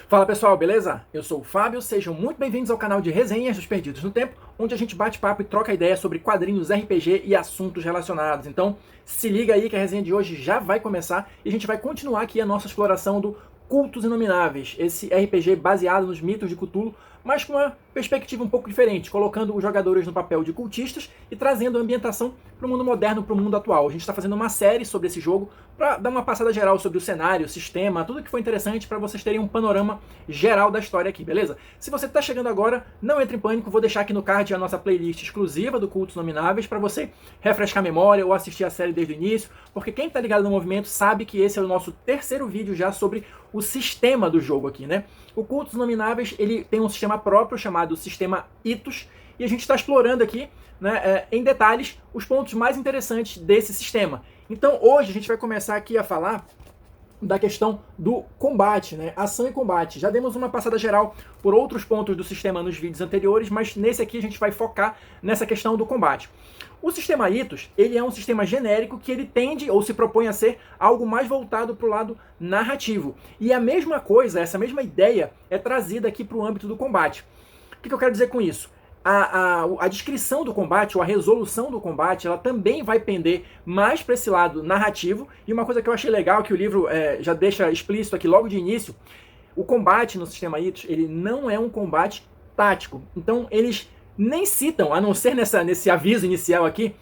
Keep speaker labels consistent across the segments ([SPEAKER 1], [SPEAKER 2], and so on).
[SPEAKER 1] Fala pessoal, beleza? Eu sou o Fábio, sejam muito bem-vindos ao canal de Resenhas dos Perdidos no Tempo, onde a gente bate papo e troca ideia sobre quadrinhos, RPG e assuntos relacionados. Então, se liga aí que a resenha de hoje já vai começar e a gente vai continuar aqui a nossa exploração do Cultos Inomináveis, esse RPG baseado nos mitos de Cthulhu, mas com uma perspectiva um pouco diferente, colocando os jogadores no papel de cultistas e trazendo a ambientação para o mundo moderno, para o mundo atual. A gente está fazendo uma série sobre esse jogo para dar uma passada geral sobre o cenário, o sistema, tudo que foi interessante para vocês terem um panorama geral da história aqui, beleza? Se você está chegando agora, não entre em pânico, vou deixar aqui no card a nossa playlist exclusiva do Cultos Inomináveis para você refrescar a memória ou assistir a série desde o início, porque quem está ligado no movimento sabe que esse é o nosso terceiro vídeo já sobre o sistema do jogo aqui, né? O Cultos Inomináveis, ele tem um sistema próprio chamado Sistema Itos, e a gente está explorando aqui, né, em detalhes, os pontos mais interessantes desse sistema. Então hoje a gente vai começar aqui a falar da questão do combate, né? Ação e combate. Já demos uma passada geral por outros pontos do sistema nos vídeos anteriores, mas nesse aqui a gente vai focar nessa questão do combate. O sistema Itos, ele é um sistema genérico que ele tende ou se propõe a ser algo mais voltado para o lado narrativo. E a mesma coisa, essa mesma ideia é trazida aqui para o âmbito do combate. O que eu quero dizer com isso? A descrição do combate, ou a resolução do combate, ela também vai pender mais para esse lado narrativo. E uma coisa que eu achei legal, que o livro já deixa explícito aqui logo de início, o combate no sistema Itos, ele não é um combate tático. Então eles nem citam, a não ser nesse aviso inicial aqui,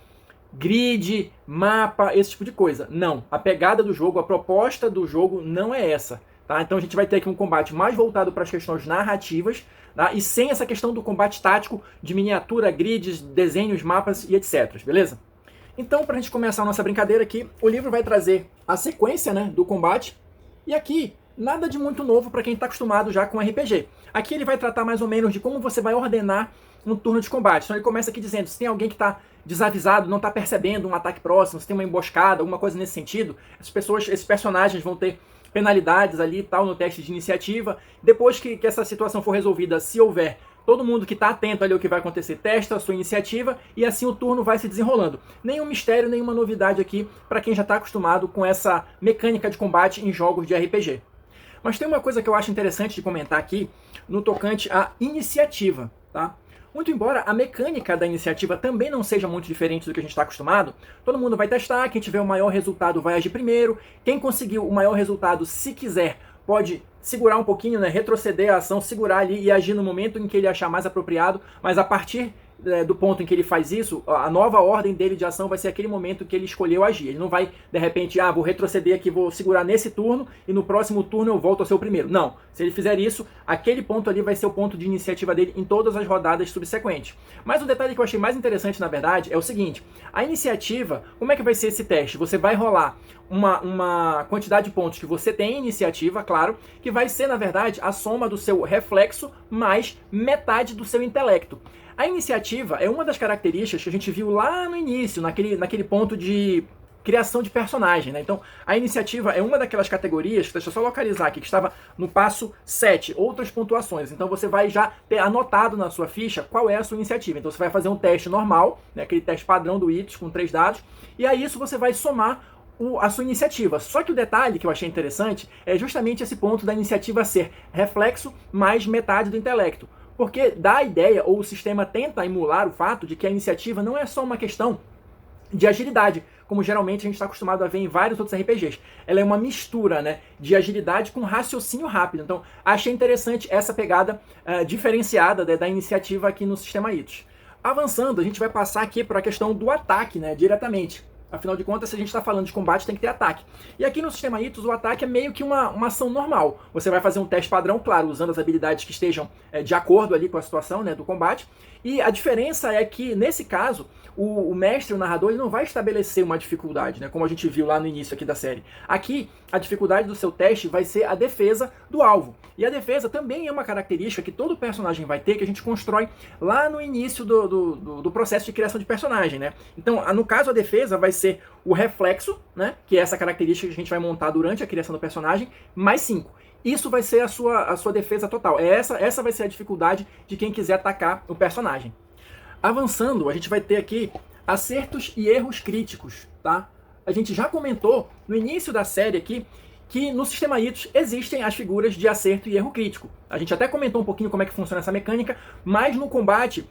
[SPEAKER 1] grid, mapa, esse tipo de coisa. Não, a pegada do jogo, a proposta do jogo não é essa. Tá? Então a gente vai ter aqui um combate mais voltado para as questões narrativas, tá? E sem essa questão do combate tático de miniatura, grids, desenhos, mapas e etc. Beleza? Então, para a gente começar a nossa brincadeira aqui, o livro vai trazer a sequência, né, do combate. E aqui, nada de muito novo para quem está acostumado já com RPG. Aqui ele vai tratar mais ou menos de como você vai ordenar um turno de combate. Então ele começa aqui dizendo, se tem alguém que está desavisado, não está percebendo um ataque próximo, se tem uma emboscada, alguma coisa nesse sentido, esses personagens vão ter penalidades ali e tal no teste de iniciativa. Depois que essa situação for resolvida, se houver, todo mundo que está atento ali ao que vai acontecer testa a sua iniciativa e assim o turno vai se desenrolando. Nenhum mistério, nenhuma novidade aqui para quem já está acostumado com essa mecânica de combate em jogos de RPG. Mas tem uma coisa que eu acho interessante de comentar aqui no tocante à iniciativa, tá? Muito embora a mecânica da iniciativa também não seja muito diferente do que a gente está acostumado, todo mundo vai testar, quem tiver o maior resultado vai agir primeiro, quem conseguiu o maior resultado, se quiser, pode segurar um pouquinho, né, retroceder a ação, segurar ali e agir no momento em que ele achar mais apropriado, mas a partir do ponto em que ele faz isso, a nova ordem dele de ação vai ser aquele momento que ele escolheu agir. Ele não vai, de repente, vou retroceder aqui, vou segurar nesse turno e no próximo turno eu volto a ser o primeiro. Não. Se ele fizer isso, aquele ponto ali vai ser o ponto de iniciativa dele em todas as rodadas subsequentes. Mas o detalhe que eu achei mais interessante, na verdade, é o seguinte. A iniciativa, como é que vai ser esse teste? Você vai rolar uma quantidade de pontos que você tem em iniciativa, claro, que vai ser, na verdade, a soma do seu reflexo mais metade do seu intelecto. A iniciativa é uma das características que a gente viu lá no início, naquele ponto de criação de personagem, né? Então, a iniciativa é uma daquelas categorias, deixa eu só localizar aqui, que estava no passo 7, outras pontuações. Então, você vai já ter anotado na sua ficha qual é a sua iniciativa. Então, você vai fazer um teste normal, né? Aquele teste padrão do Itos com 3 dados, e a isso você vai somar a sua iniciativa. Só que o detalhe que eu achei interessante é justamente esse ponto da iniciativa ser reflexo mais metade do intelecto. Porque dá a ideia, ou o sistema tenta emular o fato de que a iniciativa não é só uma questão de agilidade, como geralmente a gente está acostumado a ver em vários outros RPGs. Ela é uma mistura, né, de agilidade com raciocínio rápido. Então, achei interessante essa pegada diferenciada, né, da iniciativa aqui no sistema Itos. Avançando, a gente vai passar aqui para a questão do ataque, né, diretamente. Afinal de contas, se a gente está falando de combate, tem que ter ataque. E aqui no sistema Itos, o ataque é meio que uma ação normal. Você vai fazer um teste padrão, claro, usando as habilidades que estejam de acordo ali com a situação, né, do combate. E a diferença é que, nesse caso, o mestre, o narrador, ele não vai estabelecer uma dificuldade, né, como a gente viu lá no início aqui da série. Aqui, a dificuldade do seu teste vai ser a defesa do alvo. E a defesa também é uma característica que todo personagem vai ter, que a gente constrói lá no início do processo de criação de personagem, né? Então, no caso, a defesa vai ser o reflexo, né, que é essa característica que a gente vai montar durante a criação do personagem, mais 5. Isso vai ser a sua defesa total. Essa vai ser a dificuldade de quem quiser atacar o personagem. Avançando, a gente vai ter aqui acertos e erros críticos, tá? A gente já comentou no início da série aqui que no sistema ITOS existem as figuras de acerto e erro crítico. A gente até comentou um pouquinho como é que funciona essa mecânica, mas no combate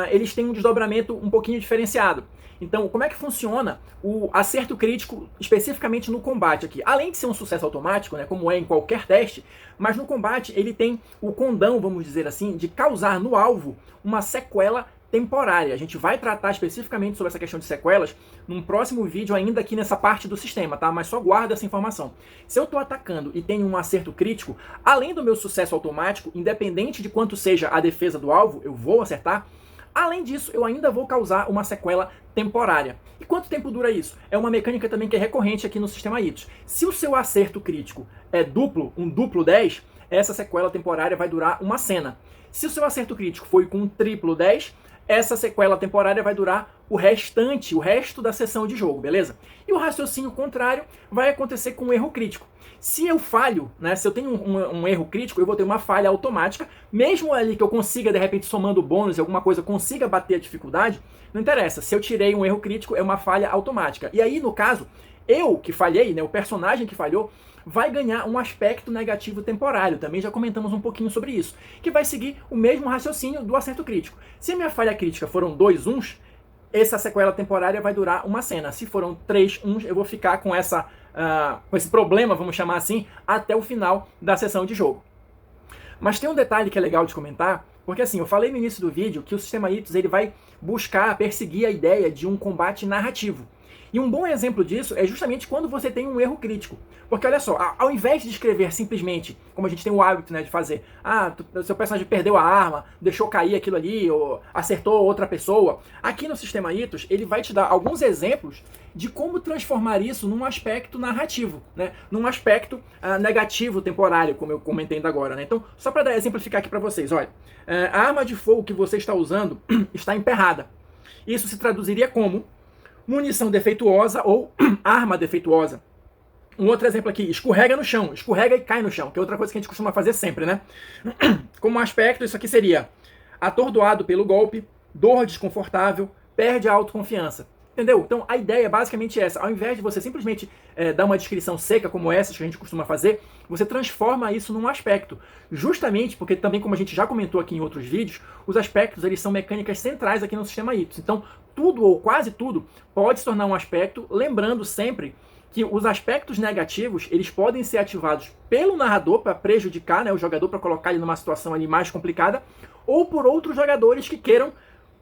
[SPEAKER 1] eles têm um desdobramento um pouquinho diferenciado. Então, como é que funciona o acerto crítico especificamente no combate aqui? Além de ser um sucesso automático, né, como é em qualquer teste, mas no combate ele tem o condão, vamos dizer assim, de causar no alvo uma sequela temporária. A gente vai tratar especificamente sobre essa questão de sequelas num próximo vídeo ainda aqui nessa parte do sistema, tá? Mas só guarda essa informação. Se eu estou atacando e tenho um acerto crítico, além do meu sucesso automático, independente de quanto seja a defesa do alvo, eu vou acertar. Além disso, eu ainda vou causar uma sequela temporária. E quanto tempo dura isso? É uma mecânica também que é recorrente aqui no sistema ITOS. Se o seu acerto crítico é duplo, um duplo 10, essa sequela temporária vai durar uma cena. Se o seu acerto crítico foi com um triplo 10, essa sequela temporária vai durar o resto da sessão de jogo, beleza? E o raciocínio contrário vai acontecer com o erro crítico. Se eu falho, né, se eu tenho um erro crítico, eu vou ter uma falha automática, mesmo ali que eu consiga, de repente, somando bônus e alguma coisa, consiga bater a dificuldade, não interessa. Se eu tirei um erro crítico, é uma falha automática. E aí, no caso, eu que falhei, né, o personagem que falhou, vai ganhar um aspecto negativo temporário. Também já comentamos um pouquinho sobre isso. Que vai seguir o mesmo raciocínio do acerto crítico. Se a minha falha crítica foram 2 uns, essa sequela temporária vai durar uma cena. Se foram 3 uns, eu vou ficar com esse problema, vamos chamar assim, até o final da sessão de jogo. Mas tem um detalhe que é legal de comentar, porque assim, eu falei no início do vídeo que o sistema ITOS ele vai buscar, perseguir a ideia de um combate narrativo. E um bom exemplo disso é justamente quando você tem um erro crítico. Porque olha só, ao invés de escrever simplesmente, como a gente tem o hábito, né, de fazer, seu personagem perdeu a arma, deixou cair aquilo ali, ou acertou outra pessoa, aqui no sistema ITOS ele vai te dar alguns exemplos de como transformar isso num aspecto narrativo, né, num aspecto negativo temporário, como eu comentei ainda agora. Né? Então, só para exemplificar aqui para vocês, olha, a arma de fogo que você está usando está emperrada. Isso se traduziria como munição defeituosa ou arma defeituosa. Um outro exemplo aqui, escorrega no chão, escorrega e cai no chão, que é outra coisa que a gente costuma fazer sempre, né? Como aspecto, isso aqui seria atordoado pelo golpe, dor desconfortável, perde a autoconfiança. Entendeu? Então a ideia é basicamente essa. Ao invés de você simplesmente dar uma descrição seca como essa que a gente costuma fazer, você transforma isso num aspecto. Justamente porque também, como a gente já comentou aqui em outros vídeos, os aspectos eles são mecânicas centrais aqui no sistema ITOS. Então tudo ou quase tudo pode se tornar um aspecto, lembrando sempre que os aspectos negativos eles podem ser ativados pelo narrador para prejudicar, né, o jogador, para colocar ele numa situação ali mais complicada, ou por outros jogadores que queiram,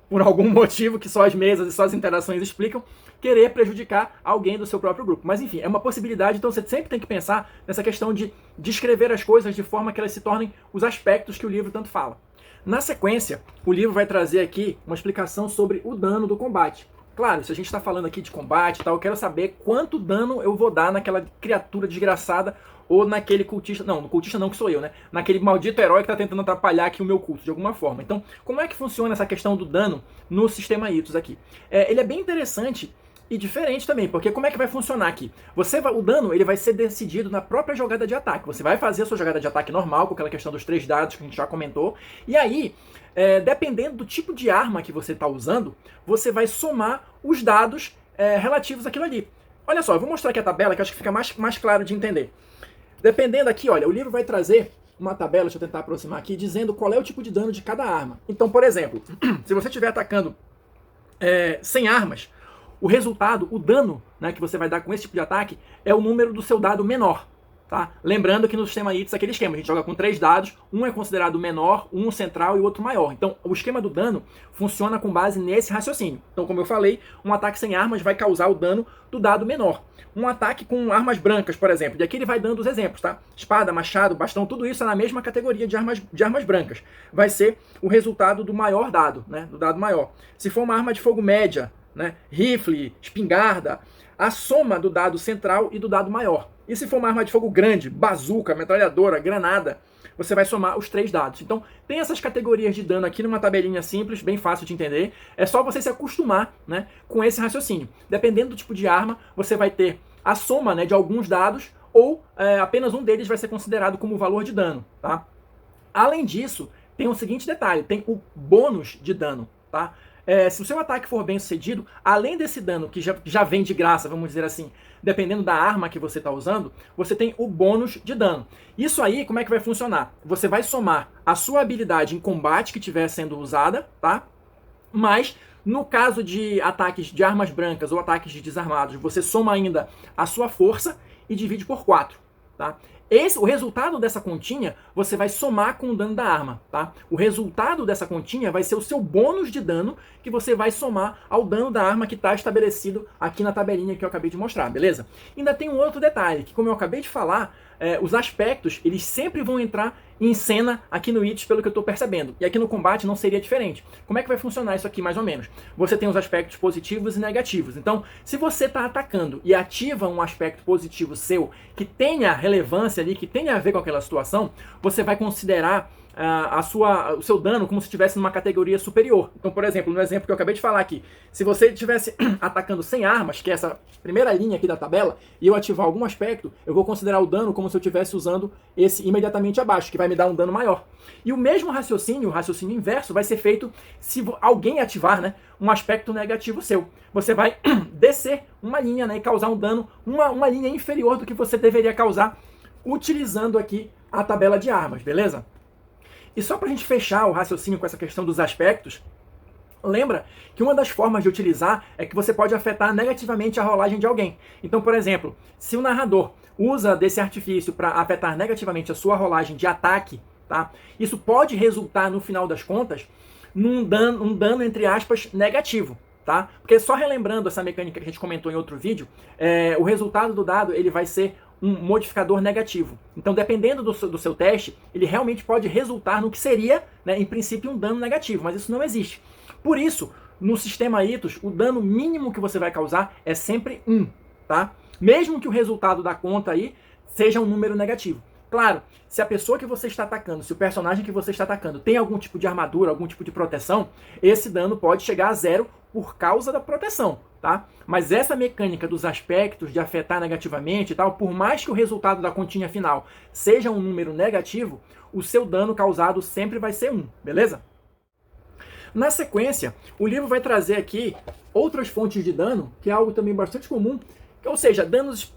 [SPEAKER 1] por algum motivo que só as mesas e só as interações explicam, querer prejudicar alguém do seu próprio grupo. Mas enfim, é uma possibilidade, então você sempre tem que pensar nessa questão de descrever as coisas de forma que elas se tornem os aspectos que o livro tanto fala. Na sequência, o livro vai trazer aqui uma explicação sobre o dano do combate. Claro, se a gente está falando aqui de combate e tal, eu quero saber quanto dano eu vou dar naquela criatura desgraçada ou naquele cultista, não, no cultista não que sou eu, né? Naquele maldito herói que está tentando atrapalhar aqui o meu culto de alguma forma. Então, como é que funciona essa questão do dano no sistema ITOS aqui? Ele é bem interessante e diferente também, porque como é que vai funcionar aqui? O dano ele vai ser decidido na própria jogada de ataque. Você vai fazer a sua jogada de ataque normal, com aquela questão dos 3 dados que a gente já comentou, e aí, dependendo do tipo de arma que você está usando, você vai somar os dados relativos àquilo ali. Olha só, eu vou mostrar aqui a tabela que eu acho que fica mais claro de entender. Dependendo aqui, olha, o livro vai trazer uma tabela, deixa eu tentar aproximar aqui, dizendo qual é o tipo de dano de cada arma. Então, por exemplo, se você estiver atacando sem armas, o resultado, o dano, né, que você vai dar com esse tipo de ataque é o número do seu dado menor. Tá? Lembrando que no sistema ITOS é aquele esquema, a gente joga com 3 dados, um é considerado menor, um central e o outro maior. Então o esquema do dano funciona com base nesse raciocínio. Então, como eu falei, um ataque sem armas vai causar o dano do dado menor. Um ataque com armas brancas, por exemplo, e aqui ele vai dando os exemplos, tá? Espada, machado, bastão, tudo isso é na mesma categoria de armas brancas. Vai ser o resultado do maior dado, né? Do dado maior. Se for uma arma de fogo média, né? Rifle, espingarda, a soma do dado central e do dado maior. E se for uma arma de fogo grande, bazuca, metralhadora, granada, você vai somar os 3 dados. Então, tem essas categorias de dano aqui numa tabelinha simples, bem fácil de entender. É só você se acostumar, né, com esse raciocínio. Dependendo do tipo de arma, você vai ter a soma, né, de alguns dados, ou apenas um deles vai ser considerado como valor de dano. Tá? Além disso, tem o seguinte detalhe, tem o bônus de dano. Tá? se o seu ataque for bem sucedido, além desse dano que já vem de graça, vamos dizer assim, dependendo da arma que você está usando, você tem o bônus de dano. Isso aí, como é que vai funcionar? Você vai somar a sua habilidade em combate que estiver sendo usada, tá? Mas, no caso de ataques de armas brancas ou ataques de desarmados, você soma ainda a sua força e divide por 4, tá? O resultado dessa continha, você vai somar com o dano da arma, tá? O resultado dessa continha vai ser o seu bônus de dano que você vai somar ao dano da arma que está estabelecido aqui na tabelinha que eu acabei de mostrar, beleza? Ainda tem um outro detalhe, que como eu acabei de falar, os aspectos, eles sempre vão entrar em cena aqui no Itos, pelo que eu estou percebendo. E aqui no combate não seria diferente. Como é que vai funcionar isso aqui, mais ou menos? Você tem os aspectos positivos e negativos. Então, se você está atacando e ativa um aspecto positivo seu, que tenha relevância ali, que tenha a ver com aquela situação, você vai considerar o seu dano como se estivesse numa categoria superior. Então, por exemplo, no exemplo que eu acabei de falar aqui, se você estivesse atacando sem armas, que é essa primeira linha aqui da tabela, e eu ativar algum aspecto, eu vou considerar o dano como se eu estivesse usando esse imediatamente abaixo, que vai me dar um dano maior. E o mesmo raciocínio, o raciocínio inverso, vai ser feito se alguém ativar, né, um aspecto negativo seu. Você vai descer uma linha, né, e causar um dano, uma linha inferior do que você deveria causar, utilizando aqui a tabela de armas, beleza? E só para a gente fechar o raciocínio com essa questão dos aspectos, lembra que uma das formas de utilizar é que você pode afetar negativamente a rolagem de alguém. Então, por exemplo, se o narrador usa desse artifício para afetar negativamente a sua rolagem de ataque, tá? Isso pode resultar, no final das contas, num dano entre aspas, negativo. Tá? Porque só relembrando essa mecânica que a gente comentou em outro vídeo, o resultado do dado ele vai ser um modificador negativo. Então, dependendo do seu teste, ele realmente pode resultar no que seria, né, em princípio, um dano negativo, mas isso não existe. Por isso, no sistema Itos, o dano mínimo que você vai causar é sempre 1, tá? Mesmo que o resultado da conta aí seja um número negativo. Claro, se a pessoa que você está atacando, se o personagem que você está atacando tem algum tipo de armadura, algum tipo de proteção, esse dano pode chegar a 0 por causa da proteção, tá? Mas essa mecânica dos aspectos de afetar negativamente e tal, por mais que o resultado da continha final seja um número negativo, o seu dano causado sempre vai ser 1, beleza? Na sequência, o livro vai trazer aqui outras fontes de dano, que é algo também bastante comum, ou seja,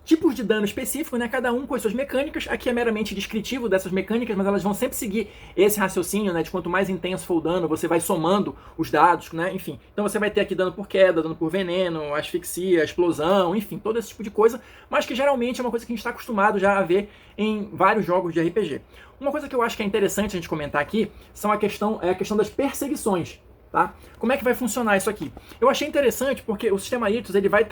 [SPEAKER 1] tipos de dano específicos, né? Cada um com as suas mecânicas. Aqui é meramente descritivo dessas mecânicas, mas elas vão sempre seguir esse raciocínio, né? De quanto mais intenso for o dano, você vai somando os dados, né? Enfim, então você vai ter aqui dano por queda, dano por veneno, asfixia, explosão, enfim, todo esse tipo de coisa, mas que geralmente é uma coisa que a gente está acostumado já a ver em vários jogos de RPG. Uma coisa que eu acho que é interessante a gente comentar aqui é a questão das perseguições, tá? Como é que vai funcionar isso aqui? Eu achei interessante porque o sistema Itos, ele vai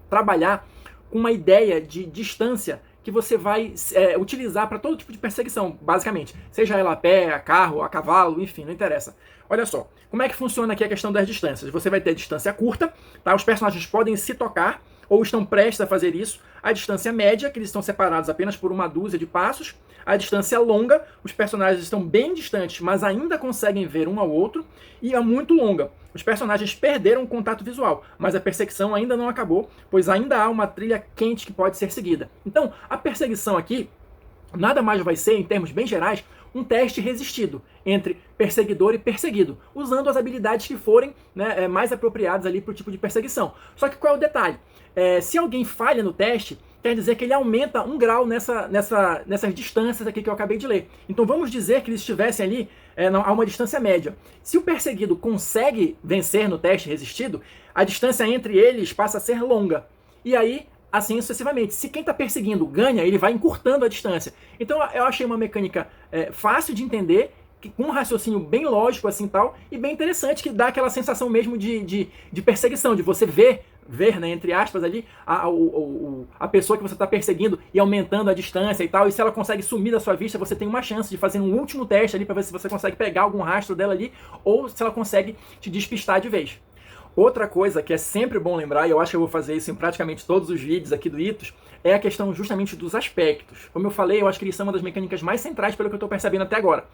[SPEAKER 1] trabalhar com uma ideia de distância que você vai utilizar para todo tipo de perseguição, basicamente. Seja ela a pé, a carro, a cavalo, enfim, não interessa. Olha só, como é que funciona aqui a questão das distâncias? Você vai ter a distância curta, tá? Os personagens podem se tocar ou estão prestes a fazer isso. A distância média, que eles estão separados apenas por uma dúzia de passos. A distância longa, os personagens estão bem distantes, mas ainda conseguem ver um ao outro. E a muito longa, os personagens perderam o contato visual, mas a perseguição ainda não acabou, pois ainda há uma trilha quente que pode ser seguida. Então, a perseguição aqui nada mais vai ser, em termos bem gerais, um teste resistido entre perseguidor e perseguido, usando as habilidades que forem, né, mais apropriadas ali para o tipo de perseguição. Só que qual é o detalhe? Se alguém falha no teste, quer dizer que ele aumenta 1 grau nessas distâncias aqui que eu acabei de ler. Então vamos dizer que eles estivessem ali a uma distância média. Se o perseguido consegue vencer no teste resistido, a distância entre eles passa a ser longa. E aí, assim sucessivamente. Se quem está perseguindo ganha, ele vai encurtando a distância. Então eu achei uma mecânica fácil de entender, com um raciocínio bem lógico assim tal, e bem interessante, que dá aquela sensação mesmo de perseguição, de você ver, né, entre aspas ali, a pessoa que você está perseguindo e aumentando a distância e tal, e se ela consegue sumir da sua vista, você tem uma chance de fazer um último teste ali para ver se você consegue pegar algum rastro dela ali, ou se ela consegue te despistar de vez. Outra coisa que é sempre bom lembrar, e eu acho que eu vou fazer isso em praticamente todos os vídeos aqui do Itos, é a questão justamente dos aspectos. Como eu falei, eu acho que eles são uma das mecânicas mais centrais pelo que eu estou percebendo até agora.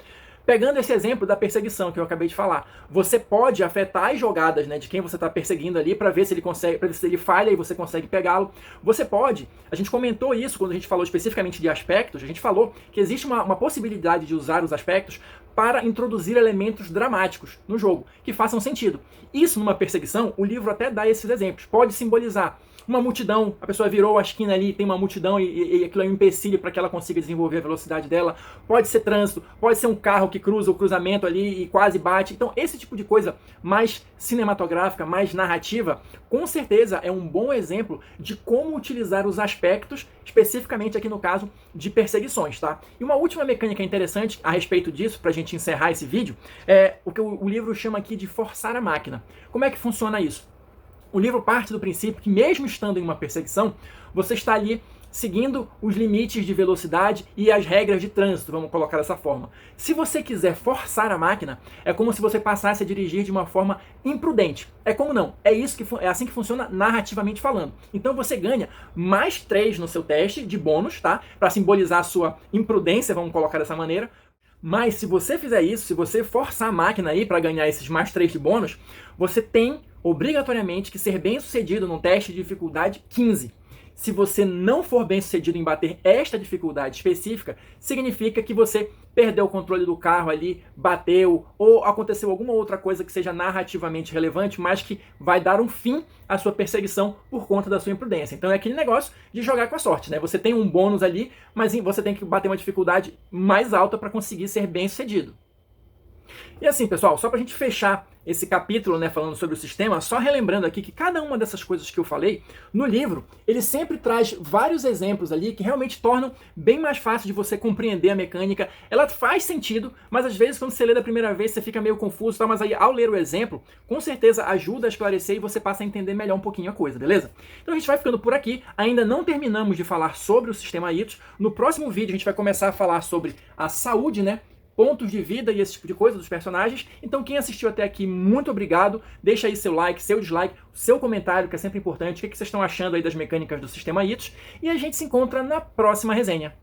[SPEAKER 1] Pegando esse exemplo da perseguição que eu acabei de falar, você pode afetar as jogadas, né, de quem você está perseguindo ali para ver se ele consegue, para ver se ele falha e você consegue pegá-lo. Você pode, a gente comentou isso quando a gente falou especificamente de aspectos, a gente falou que existe uma possibilidade de usar os aspectos para introduzir elementos dramáticos no jogo, que façam sentido. Isso numa perseguição, o livro até dá esses exemplos. Pode simbolizar uma multidão, a pessoa virou a esquina ali, tem uma multidão e aquilo é um empecilho para que ela consiga desenvolver a velocidade dela. Pode ser trânsito, pode ser um carro que cruza o cruzamento ali e quase bate. Então esse tipo de coisa mais cinematográfica, mais narrativa, com certeza é um bom exemplo de como utilizar os aspectos, especificamente aqui no caso de perseguições, tá? E uma última mecânica interessante a respeito disso, para a gente encerrar esse vídeo, é o que o livro chama aqui de forçar a máquina. Como é que funciona isso? O livro parte do princípio que, mesmo estando em uma perseguição, você está ali seguindo os limites de velocidade e as regras de trânsito, vamos colocar dessa forma. Se você quiser forçar a máquina, é como se você passasse a dirigir de uma forma imprudente. É como não? É assim que funciona narrativamente falando. Então você ganha mais 3 no seu teste de bônus, tá? Para simbolizar a sua imprudência, vamos colocar dessa maneira. Mas se você fizer isso, se você forçar a máquina aí para ganhar esses mais 3 de bônus, você tem obrigatoriamente que ser bem sucedido num teste de dificuldade 15. Se você não for bem sucedido em bater esta dificuldade específica, significa que você perdeu o controle do carro ali, bateu, ou aconteceu alguma outra coisa que seja narrativamente relevante, mas que vai dar um fim à sua perseguição por conta da sua imprudência. Então é aquele negócio de jogar com a sorte, né? Você tem um bônus ali, mas você tem que bater uma dificuldade mais alta para conseguir ser bem sucedido. E assim, pessoal, só para a gente fechar esse capítulo, né, falando sobre o sistema, só relembrando aqui que cada uma dessas coisas que eu falei, no livro, ele sempre traz vários exemplos ali que realmente tornam bem mais fácil de você compreender a mecânica. Ela faz sentido, mas às vezes quando você lê da primeira vez você fica meio confuso, tá? Mas aí ao ler o exemplo, com certeza ajuda a esclarecer e você passa a entender melhor um pouquinho a coisa, beleza? Então a gente vai ficando por aqui, ainda não terminamos de falar sobre o sistema ITOS. No próximo vídeo a gente vai começar a falar sobre a saúde, né? Pontos de vida e esse tipo de coisa dos personagens. Então quem assistiu até aqui, muito obrigado. Deixa aí seu like, seu dislike, seu comentário, que é sempre importante. O que vocês estão achando aí das mecânicas do sistema ITOS? E a gente se encontra na próxima resenha.